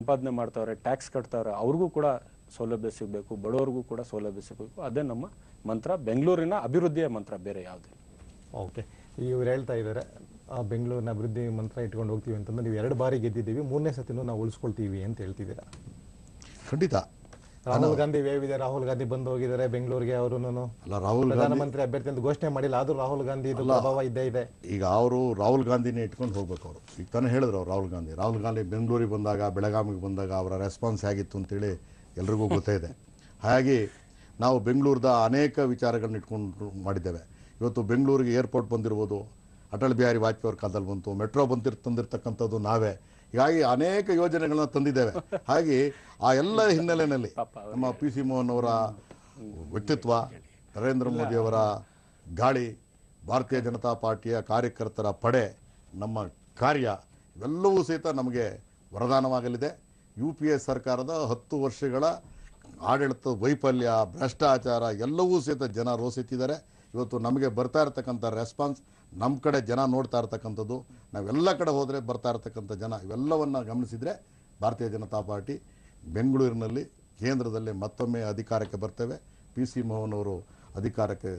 ಸಂಪಾದನೆ ಮಾಡ್ತಾವ್ರೆ, ಟ್ಯಾಕ್ಸ್ ಕಟ್ತಾವ್ರೆ, ಅವ್ರಿಗೂ ಕೂಡ ಸೌಲಭ್ಯ ಸಿಗಬೇಕು, ಬಡವರಿಗೂ ಕೂಡ ಸೌಲಭ್ಯ ಸಿಗಬೇಕು. ಅದೇ ನಮ್ಮ ಮಂತ್ರ, ಬೆಂಗಳೂರಿನ ಅಭಿವೃದ್ಧಿಯ ಮಂತ್ರ, ಬೇರೆ ಯಾವುದೇ. ಓಕೆ, ಇವ್ರು ಹೇಳ್ತಾ ಇದ್ದಾರೆ ಬೆಂಗಳೂರಿನ ಅಭಿವೃದ್ಧಿ ಮಂತ್ರ ಇಟ್ಕೊಂಡು ಹೋಗ್ತೀವಿ ಅಂತಂದ್ರೆ ನೀವು 2 ಬಾರಿ ಗೆದ್ದಿದ್ದೀವಿ, 3ನೇ ಸತಿನೂ ನಾವು ಉಳಿಸ್ಕೊಳ್ತೀವಿ ಅಂತ ಹೇಳ್ತಿದ್ದೀರಾ. ಖಂಡಿತ. ರಾಹುಲ್ ಗಾಂಧಿ ವೇವ್ ಇದೆ, ರಾಹುಲ್ ಗಾಂಧಿ ಬಂದು ಹೋಗಿದ್ದಾರೆ ಬೆಂಗಳೂರಿಗೆ, ಅವರು ಪ್ರಧಾನಮಂತ್ರಿ ಅಭ್ಯರ್ಥಿ ಅಂತ ಘೋಷಣೆ ಮಾಡಿಲ್ಲ, ಆದ್ರೂ ರಾಹುಲ್ ಗಾಂಧಿ ಪ್ರಭಾವ ಇದ್ದೇ ಇದೆ. ಈಗ ಅವರು ರಾಹುಲ್ ಗಾಂಧಿನೇ ಇಟ್ಕೊಂಡು ಹೋಗ್ಬೇಕು. ಅವರು ಈಗ ತಾನೇ ಹೇಳಿದ್ರು ಅವ್ರು ರಾಹುಲ್ ಗಾಂಧಿ ಬೆಂಗಳೂರಿಗೆ ಬಂದಾಗ, ಬೆಳಗಾವಿಗೆ ಬಂದಾಗ ಅವರ ರೆಸ್ಪಾನ್ಸ್ ಹೇಗಿತ್ತು ಅಂತೇಳಿ ಎಲ್ರಿಗೂ ಗೊತ್ತೇ ಇದೆ. ಹಾಗಾಗಿ ನಾವು ಬೆಂಗಳೂರದ ಅನೇಕ ವಿಚಾರಗಳನ್ನ ಇಟ್ಕೊಂಡು ಮಾಡಿದ್ದೇವೆ. ಇವತ್ತು ಬೆಂಗಳೂರಿಗೆ ಏರ್ಪೋರ್ಟ್ ಬಂದಿರ್ಬೋದು, ಅಟಲ್ ಬಿಹಾರಿ ವಾಜಪೇಯಿ ಅವ್ರ ಕಾಲದಲ್ಲಿ ಬಂತು, ಮೆಟ್ರೋ ತಂದಿರ್ತಕ್ಕಂಥದ್ದು ನಾವೇ. ಹೀಗಾಗಿ ಅನೇಕ ಯೋಜನೆಗಳನ್ನ ತಂದಿದ್ದೇವೆ. ಹಾಗೆ ಆ ಎಲ್ಲ ಹಿನ್ನೆಲೆಯಲ್ಲಿ ನಮ್ಮ PC ಮೋಹನ್ ಅವರ ವ್ಯಕ್ತಿತ್ವ, ನರೇಂದ್ರ ಮೋದಿ ಅವರ ಗಾಳಿ, ಭಾರತೀಯ ಜನತಾ ಪಾರ್ಟಿಯ ಕಾರ್ಯಕರ್ತರ ಪಡೆ, ನಮ್ಮ ಕಾರ್ಯ ಇವೆಲ್ಲವೂ ಸಹಿತ ನಮಗೆ ವರದಾನವಾಗಲಿದೆ. UPA ಸರ್ಕಾರದ 10 ವರ್ಷಗಳ ಆಡಳಿತ ವೈಫಲ್ಯ, ಭ್ರಷ್ಟಾಚಾರ ಎಲ್ಲವೂ ಸಹಿತ ಜನ ರೋಸಿತ್ತಿದ್ದಾರೆ. ಇವತ್ತು ನಮಗೆ ಬರ್ತಾ ಇರತಕ್ಕಂಥ ರೆಸ್ಪಾನ್ಸ್, ನಮ್ಮ ಕಡೆ ಜನ ನೋಡ್ತಾ ಇರ್ತಕ್ಕಂಥದ್ದು, ನಾವೆಲ್ಲ ಕಡೆ ಹೋದರೆ ಬರ್ತಾ ಇರತಕ್ಕಂಥ ಜನ, ಇವೆಲ್ಲವನ್ನು ಗಮನಿಸಿದರೆ ಭಾರತೀಯ ಜನತಾ ಪಾರ್ಟಿ ಬೆಂಗಳೂರಿನಲ್ಲಿ ಕೇಂದ್ರದಲ್ಲಿ ಮತ್ತೊಮ್ಮೆ ಅಧಿಕಾರಕ್ಕೆ ಬರ್ತೇವೆ. PC ಮೋಹನ್ ಅವರು ಅಧಿಕಾರಕ್ಕೆ